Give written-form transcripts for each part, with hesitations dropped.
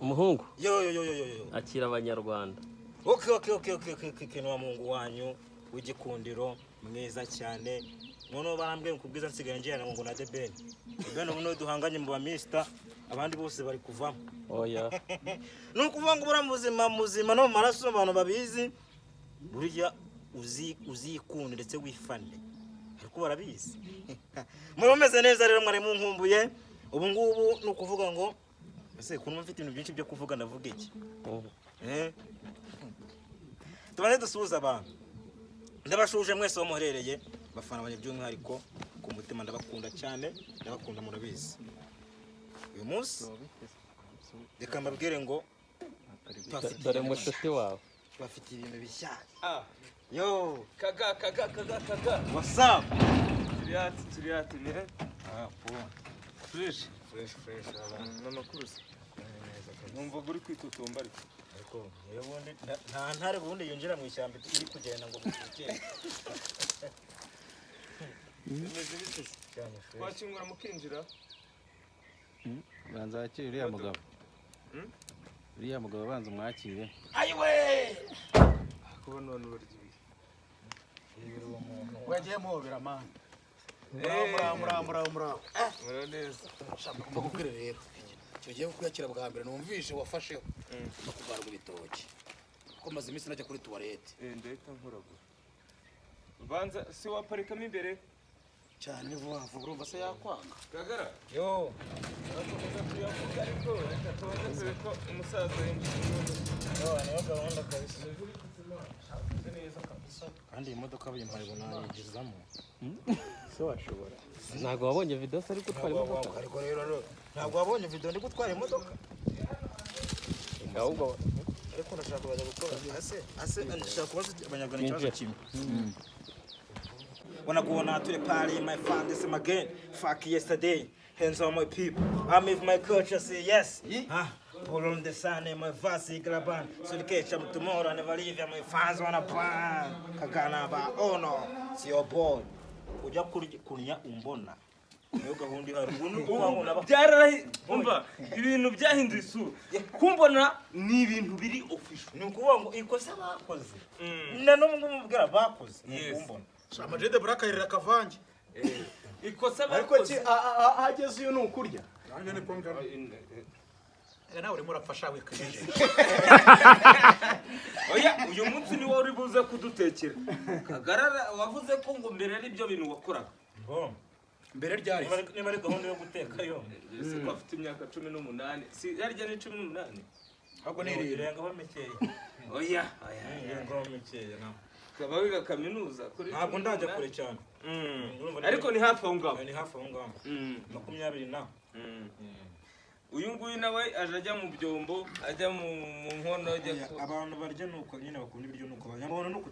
umuhungu yo akira abanyarwanda. okay no mungu wanyu w'igikundiro mwiza cyane none barambwiye kubwiza nsigaye njyana ngo na debeni bene ubu no duhanganye mu bamista abandi bose bari kuvamo oya nukuvuga ngo bura muzima no maraso abantu babizi burya uzikunda ndetse wifane ariko barabizi muromeze neza rero mwari munkumbuye ubu ngubu nukuvuga ngo ese kunuma mfite ibintu byinshi byo kuvuga ndavuga iki tubane dusuhuza abantu ndabashuje mwese muherereye bafana abanye by'umwihariko ku mutima ndabakunda cyane ndabakunda murabizi uyu munsi reka mbabwire ngo dore mushuti wawe bafite ibintu bishyashya yo kaga what's up turiyati ne fresh n'amakuru se numva uri kwitutumba ariko yebundi nta ntare bundi yinjira mu ishyamba iri kugenda ngo mukeke bimeze bite cyane twakingura mukinjira banza wakire uriya mugabo uriya mugabo banza umwakire ayiwe kuba none urya ibi uwo muntu wagiye muhobera man mura neza shaka kubwira rero cyo giye kuyakira bwa mbere numvishe wafasheho no kugarura ibitoki ko maze iminsi najya kuri toilette ndahita nkoragura banza si waparikamo imbere cyane vuba urumva se yakwanga gagara yo ariko reka tubaze ko umusaza niyo gahunda kabisa kandi iyi modoka bimpaye bunayigizamo se washobora ntabwo wabonye video se ari gutwara imodoka ariko rero ntabwo wabonye video ndi gutwara imodoka ahubwo ariko ndashaka kubaza gukora ase ndashaka kubaza abanyarwanda ikibazo kimwe wanna go on to the party my fan this again fuck yesterday hands on my people I'm with my culture say yes pull on the sun in my vasi graban so the catch up tomorrow never leave my fans wanna pan kagana ba oh no it's your boy ujya kunya umbona niyo gahunda ihari ubundi kubangona byarahi umva ibintu byahinduye isura kumbona ni ibintu biri official ni ukuvuga ngo ikosa bakoze na no mubwira bakoze kumbona shama jede burakayirira kavange ikosa ariko bakoze hageze uyu nukurya nanjye ni pombe nawe urimo urafasha wikajije oya uyu munsi ni wowe uri buze kudutekera kagarara wavuze ko ngo mbere ari byo bintu wakoraga mbere ryari niba ari gahunda yo guteka yo ese ko afite imyaka 18 si yarya ni 18 ahubwo ni irengaho mikeya oya irengaho mikeya kaba wiga kaminuza kuri ntabwo ndajya kure cyane ariko ni hafi aho ngaho ni hafi aho ngaho 20 na uyu nguyu nawe aje ajya mu byombo ajya mu nkono ajya abantu barya nuko nyine bakunda ibiryo nuko banyabona nuko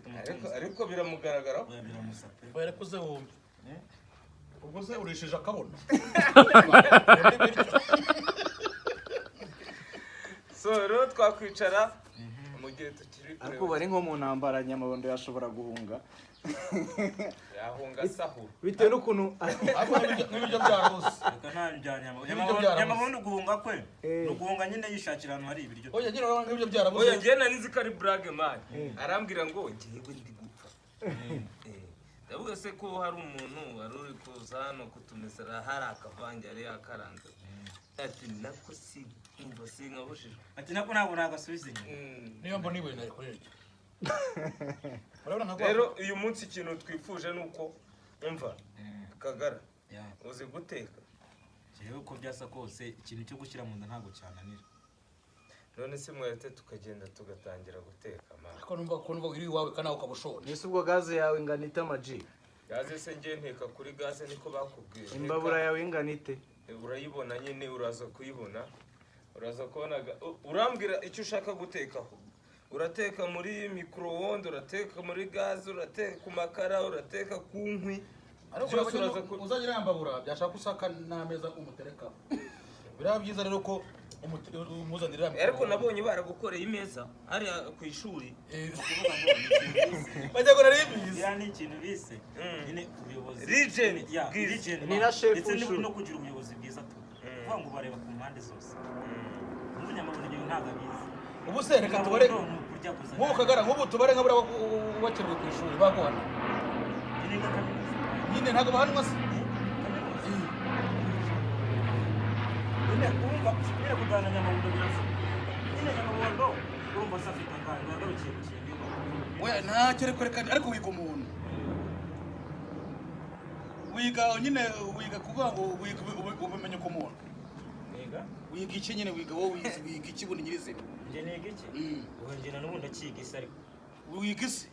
ariko biramugaragara biramusape barekuze wumve ubwo se urishije akabona so rero twakwicara mu gihe tukiri ariko bari nko mu ntambara Nyamabondo yashobora guhunga yahunga sahu bitewe n'ukuntu n'ibiryo byarose nyamabondo guhunga kwe no guhunga nyine yishakira ahantu hari ibiryo oya nyine n'ibiryo byarabuze oya ngiye nari nzi ko ari brage man arambwira ngo ngiye ndi gupfa ndavuga se ko hari umuntu wari uri kuza hano kutumesera hari akavange ari akaranze ati nako si umva sinkabushije ati nako ntabwo nagasubiza niyo mbona ibintu ari kurerya rero uyu munsi ikintu twifuje nuko umva kagara uzi guteka jewe uko byasa kose ikintu cyo gushyira mu nda ntabwo cyananira none se mwerete tukagenda tugatangira guteka man ariko numva iri iwawe kana ukabushora nese ubwo gaze yawe ingana ite amaji gaze se ngiye nteka kuri gaze niko bakubwiye imbabura yawe ingana ite urayibona nyine uraza kuyibona uraza kubona urambwira icyo ushaka gutekaho urateka muri micro-onde urateka muri gaze urateka ku makara urateka ku nkwi ariko uzagira yambabura byashaka usaka n'ameza umutereka biraba byiza rero ko umuzanira ariko nabonye baragukoreye imeza ari ku ishuri bajya gora ribizi yani ikintu bise nyine ubuyobozi region ni na chef ndetse no kugira ubuyobozi bwiza tu kuvuga ngo bareba ku mpande zose umunyamabanga ntabwo abizi. ubu se reka tubare nk'ubu kagara nk'ubu tubare nk'abura wakerewe ku ishuri baguhana nyine ntabwo bahanwa se nyine kumva nyine kujyana Nyamabundo birasaba nyine Nyamabundo urumva se afite akanya yagarukiye ku kintu we ntacyo ariko wiga umuntu wiga nyine wiga kuvuga ngo wiga ubumenyi ku muntu wiga iki nyine wiga wowe wiga iki bundi nyirizina njye niga iki ubu njye na n'ubundi akiga isi ariko wiga isi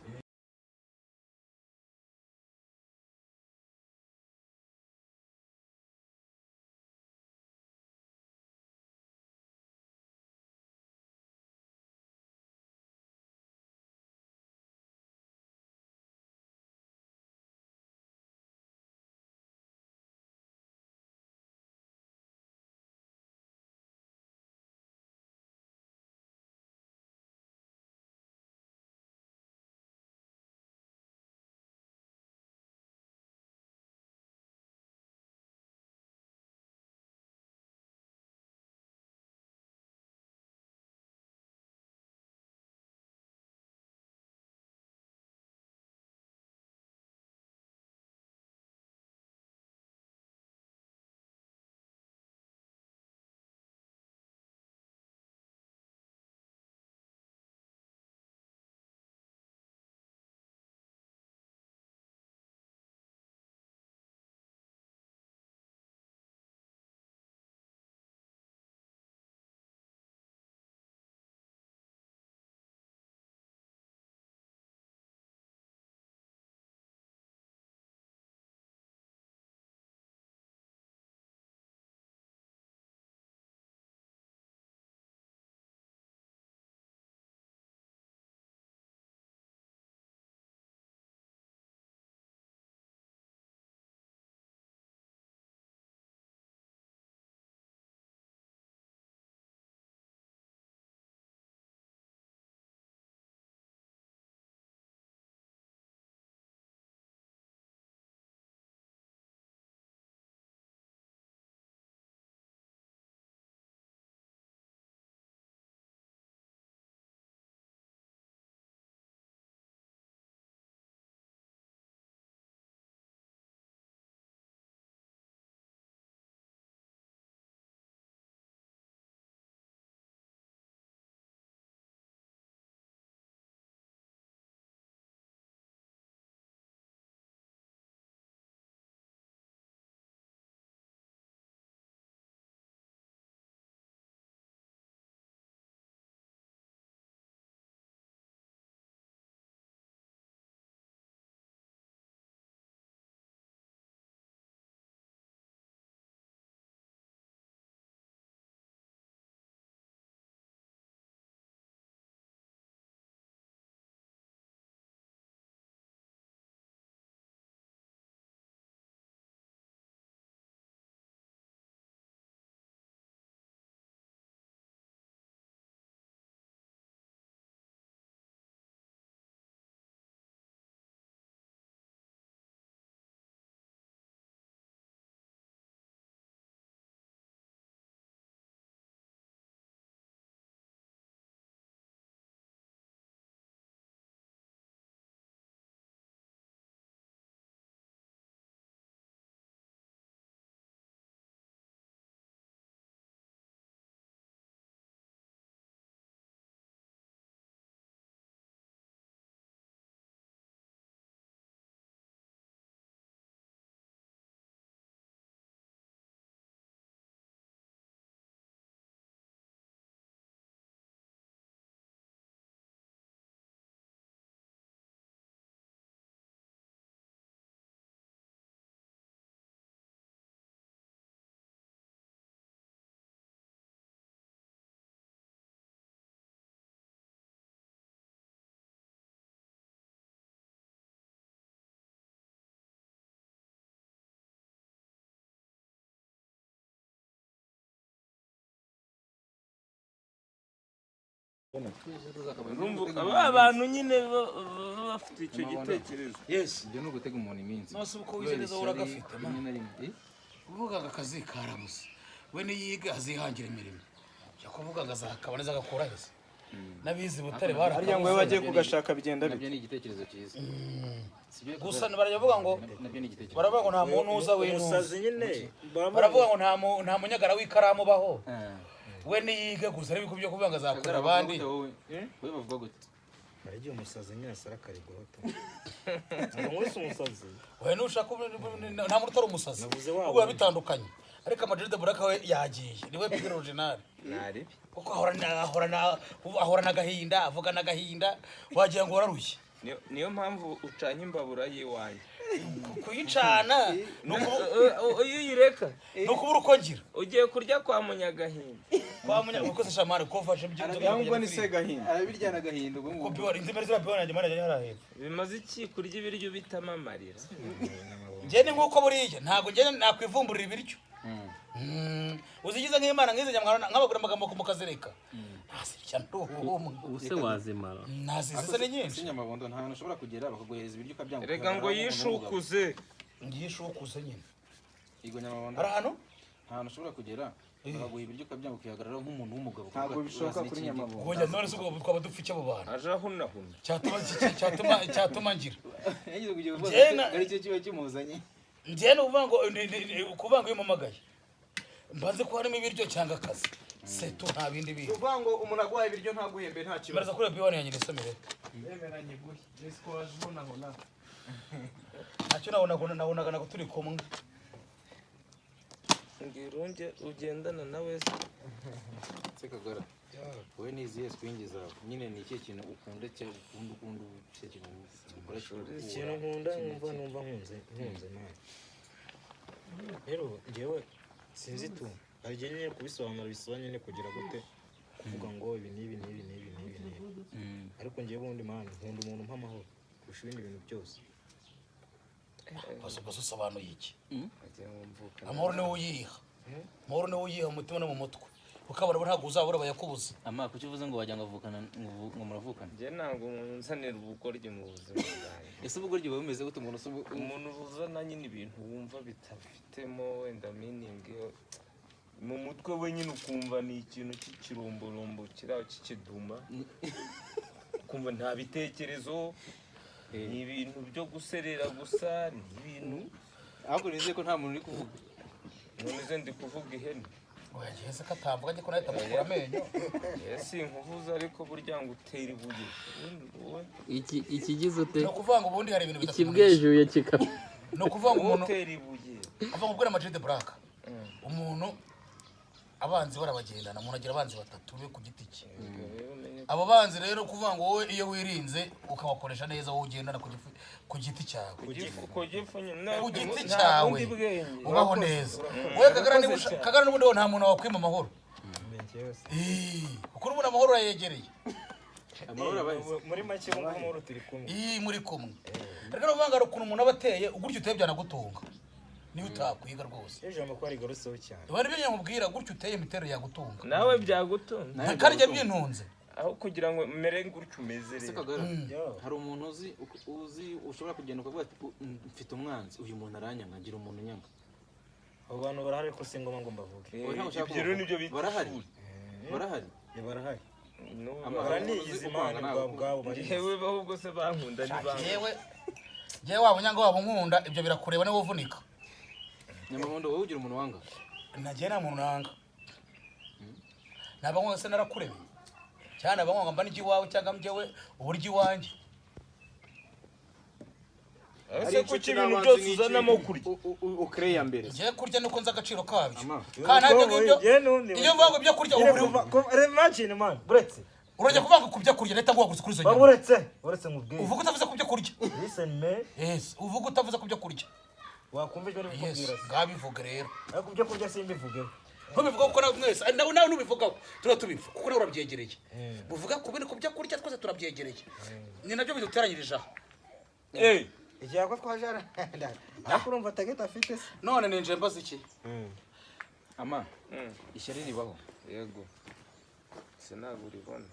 abantu nyine bafite icyo gitekerezo. yes ibyo ni ugutega umuntu iminsi nose uko wigereza uragafite uvuga ngo akazi karabuze we niyiga azihangira imirimo yakuvuga ngo azakabona azagakura hese nabizi butare harya ngo we bagiye kugashaka bigenda nabyo ni igitekerezo cyiza gusa baravuga ngo nabyo ni igitekerezo baravuga ngo nta muntu uza umusazi nyine baravuga ngo nta munyagara w'ikaramu ubaho we niyige gusa ariko byo kuvuga ngo azakorera abandi wowe bavuga gute baragiye umusazi nyine asara karigota ntabwo wese umusazi we nushaka nta muntu utari umusazi ubwo bitandukanye ariko Ama-G the Black we yagiye niwe pire original nari kuko ahorana agahinda avuga n'agahinda wagira ngo wararushye niyo mpamvu ucanye imbabura yiwanjye kuyicana iyo uyireka no kubura uko ngira ugiye kurya kwa munyagahinda kwa munyagahinda uko se shamari ko ufashe byinzo cyangwa ni se gahinda arabiryana agahinda ubwo ko biwa inzimere zira biwa nanjye mana yarahetse bimaze iki kurya ibiryo bitama amarira nje ni nkuko buriye ntago nje nakwivumburira ibiryo uzigize nk'Imana ngize nyamwana nk'abagura amagambo ku mukazereka nasirya nduhumwe ubuse wazimara nazize ni nyinshi Nyamabondo nta hantu ushobora kugera bakaguhereza ibiryo ukabyanga reka ngo yishukuze ngishukuze nyine Igo Nyamabondo ari hano nta hantu ushobora kugera bakaguha ibiryo ukabyanga ukihagararaho nk'umuntu w'umugabo ntabwo bishoboka kuri Nyamabondo ngoja none se ubwo twaba dupfike abo bantu aje ahunahuna cyatuma ngira yagize kugira ngo Jena- ari cyo kiba kimuzanye njye ni uvuga ngo kuvuga ngo iyo mpamagaye mbanze ko harimo ibiryo cyangwa akazi setu nta bindi bintu uvuga ngo umuntu aguhaye ibiryo ntaguhembe nta kibazo baraza kuri biwani yanjye nisomere yemeranye guhe nesiko wajibona ngo na ntacyo nabonaga nako turi kumwe ngirunge ugendana nawe se se kagara wowe niziye swingi zawe nyine ni ikihe kintu ukunda ukunda cyo kintu ukora ikintu nkunda numva nkunze nawe rero njyewe sinzi tu hari igihe nyine kubisobanura bisaba nyine kugira gute kuvuga ngo ibi n'ibi n'ibi n'ibi n'ibi n'ibi ariko njyewe ubundi mani nkunda umuntu umpa amahoro kurusha ibindi bintu byose bose usobanuye iki agiye wumvuka amahoro niwe uyiha amahoro niwe uyiha mu mutima no mu mutwe ukabona ntabwo uzabura bayakubuza ama kuki uvuze ngo wajya ngavukana ngo muravukana njye ntabwo nzanira ubugoryi mu buzima bwanjye ese ubugoryi buba bumeze gute umuntu uzana nyine ibintu wumva bitafitemo wenda meaning mu mutwe we nyine ukumva ni ikintu cy'ikiromborombo kiriho cy'ikiduma ukumva nta bitekerezo ni ibintu byo guserera gusa ni ibintu ahubwo nizeye ko nta muntu uri kuvuga none ndi kuvuga ihene oya giheze ko atamvuga njye ko nahita mukura amenyo si nkuvuze ariko burya ngo utera ibuye ikigize ute ni ukuvuga ngo ubundi hari ibintu bitatu ikibwejuye kikaba ni ukuvuga ngo umuntu utera ibuye avuga ngo ubwo Ama-G the Black umuntu abanzi barabagendana umuntu agira abanzi batatu be ku giti cye abo banzi rero kuvuga ngo wowe iyo wirinze ukabakoresha neza wowe ugendana ku giti cyawe ku giti cyawe ubaho neza wowe Kagara n'ubundi nta muntu wakwima amahoro kuko n'ubundi amahoro urayegereye muri make amahoro turi kumwe muri kumwe rero uvuga ngo hari ukuntu umuntu aba ateye gutyo uteye byanagutunga niyo utakwiga rwose ijambo ko ari garuseho cyane bari byo nkubwira gutyo uteye imiterere yagutunga nawe byagutunga ntakarya byintunze aho kugira ngo mere gutyo umeze ese kagara hari umuntu uzi ushobora kugenda ukavuga ati mfite umwanzi uyu muntu aranyanga ngira umuntu nyanga abo bantu barahari ko si ngombwa ngo mbavuge ibyo rero nibyo bita barahari barahari barahari baraniyizi imana ubwabo bari yewe ahubwo se bankunda yewe waba unyanga waba unkunda ibyo birakureba niwe uvunika Nyamabondo wowe ugira umuntu wanga nagiye nta muntu nanga naba nkose narakureba cyane abanywa mba n'igi wawe cyangwa njyewe uburyo iwanjye ese kuki ibintu byose uzanamo kurya ukereya mbere ngiye kurya nuko nzi agaciro kabyo kandi ntabyo ngibyo iyo mvuga ngo ibyo kurya imagine man buretse urajya kuvuga ngo kubyo kurya leta nguhagurutse kuri izo nyama buretse nkubwiye uvuga utavuze kubyo kurya listen man yes uvuga utavuze kubyo kurya wakumva ibyo ari yes kubwira ngabivuga rero ariko ibyo kurya simbivugeho ntubivuga kuko nawe mwese nawe nubivugaho tuba tubivuga kuko nawe urabyegereye muvuga ku bintu kubyo kurya twese turabyegereye ni nabyo biduteranyirije aho igihe ko twajara ariko urumva tageta afite se none ninje mbaza iki ama ishyari ribaho yego sinabwo uribona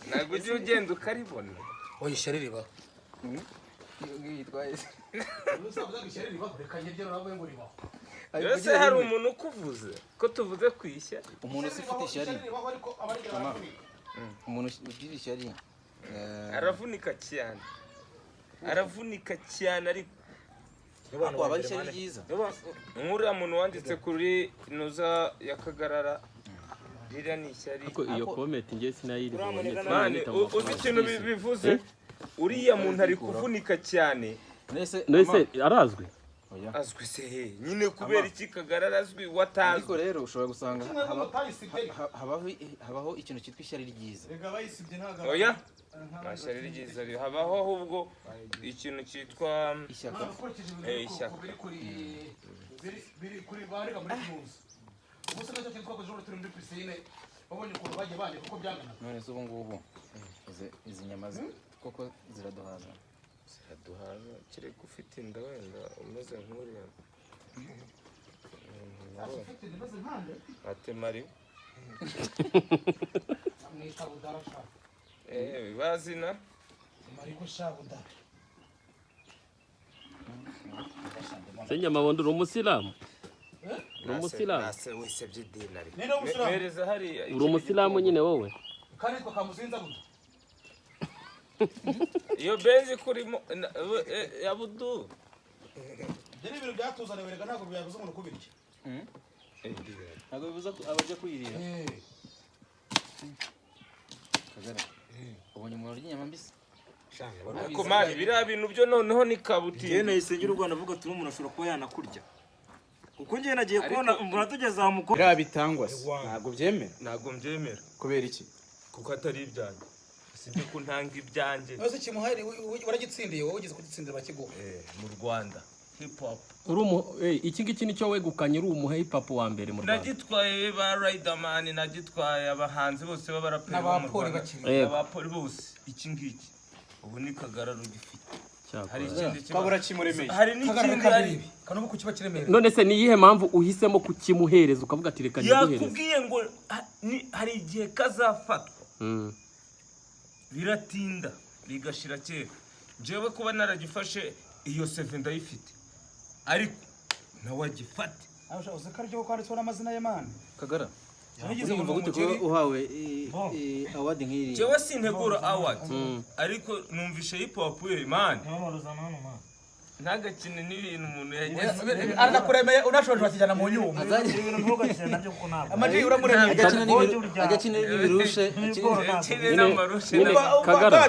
ntabwo ujya ugenda ukaribona oya ishyari ribaho yitwaye se usavuga ngo ishyari ribaho reka njye rero nawe ngo ribaho Yose hari umuntu ukuvuze ko tuvuze kwishya. umuntu ufite ishyari mama umuntu ugira ishyari Aravunika cyane ariko waba ari ishyari ryiza nk'uriya muntu wanditse kuri inoza ya Kagarara ririya ni ishyari. Ariko iyo comment ngiye sinayiriho. Mane uzi ikintu bivuze uriya muntu ari kuvunika cyane. Nese arazwi? Azwi se nyine kubera iki Kagarara azwi watazwi. ariko rero ushobora gusanga habaho ikintu cyitwa ishyari ryiza. Oya mashyari ryiza habaho ahubwo ikintu cyitwa ishyaka. Ishyaka. biri kuri barega muri muzi ubusa nacyo cyitwa ko turi muri piscine babonye ukuntu bagiye bande kuko byangana. none se ubu ngubu izi nyama koko ziraduhaza kireka ufite inda wenda umeze nk'uriya atemari bazina mariko shabudara Senya mabondo umusilamu. Umusilamu. ase wese by'idinari nene umusilamu mereza hariya Uri umusilamu nyine wowe. kandi ko kamuzinza buda iyo benzi kurimo yabudu deni ibintu byatuzaniwe rega ntabwo byabuze umuntu kubirya ntabwo bivuze ko abajya kwirira. Kagara ubonye umuntu urya inyama mbisi ariko mari biriya bintu byo noneho ni kabutindi. Njyewe nahise ngira u Rwanda avuga turi umuntu ashobora kuba yanakurya kuko njyewe nagiye kubona umuntu atugeze mu mukuru biriya bitangwa se ntabwo byemera. Ntabwo mbyemera kubera iki? kuko atari ibyanjye sibyo ko ntanga ibyanjye nose kimuhari waragitsindiye wowe ugize kugitsindira bakiguha mu Rwanda hip hop. Iki ngiki nicyo wegukanye uri umuhe hip hop wa mbere mu Rwanda. Nagitwaye ba Riderman, nagitwaye abahanzi bose b'abaraperi n'abapoli bakiri abapoli bose iki ngiki ubu ni Kagarara ugifite. Hari ikindi kabura kimuremeye. hari n'ikindi hari kanobu kukiba kiremere. None se ni iyihe mpamvu uhisemo kukimuhereza ukavuga ati reka niguhereze? yakubwiye ngo hari igihe kazafatwa biratinda bigashira kera. Jewe kuba naragifashe iyo 7 ndayifite ariko nawe agifate. Uze karyo ko haritswe n'amazina y'Imana. Kagara urumva gute ko uhawe award nk'iri? Jewe sintegura award ariko numvishe hip hop ye man ntagakine n'ibintu umuntu yagize aranakuremeye unashonje bakijana mu nyuma ibintu ntugakire nabyo kuko ntabwo amaji uramuremeye agakina n'ibirushe Kagara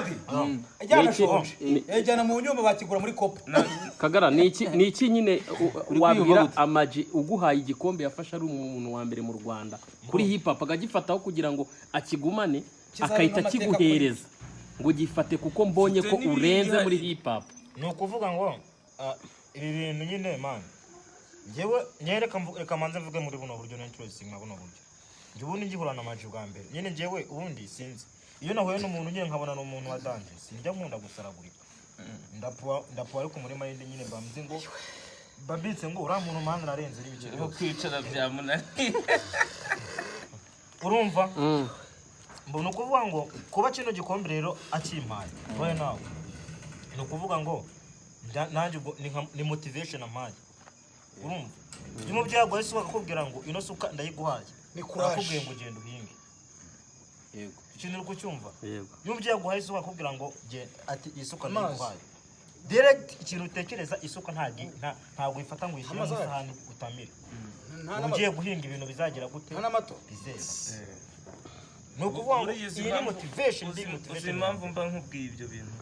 ajyana shonje yajyana mu nyuma bakigura muri kopa. Kagara ni iki nyine wabwira Amaji uguhaye igikombe yafasha ari umuntu wa mbere mu Rwanda kuri hip hop agifataho kugira ngo akigumane akahita kiguhereza ngo gifate kuko mbonye ko urenze muri hip hop? ni ukuvuga ngo ibi bintu nyine man njyewe reka manze mvuge muri buno buryo na interesting na buno buryo njye ubundi ngihurana Amaji bwa mbere nyine njyewe ubundi sinzi iyo nahuye n'umuntu nyine nkabona n'umuntu wa danje sinjya nkunda gusaragurika ndapuwa ariko muri mayindi nyine bamze ngo babitse ngo uriya muntu mpande narenze ibice byo kwicara byamunaniye urumva mbona ukuvuga ngo kuba kino gikombe rero akimpaye wowe nawe ni ukuvuga ngo nanjye ni motivation amaye urumva iyo umubyeyi yaguhaye isuka akakubwira ngo ino suka ndayiguhaye akakubwiye ngo genda uhinge yego ikintu uri kucyumva Yego. iyo umubyeyi yaguhaye isuka akakubwira ngo ati isuka ndayiguhaye direct ikintu utekereza isuka ntabwo ifata ngo uyishyire mu isahani utamire ugiye guhinga ibintu bizagira gute bizera ni ukuvuga ngo iyi ni motivation uzi impamvu mba nkubwiye ibyo bintu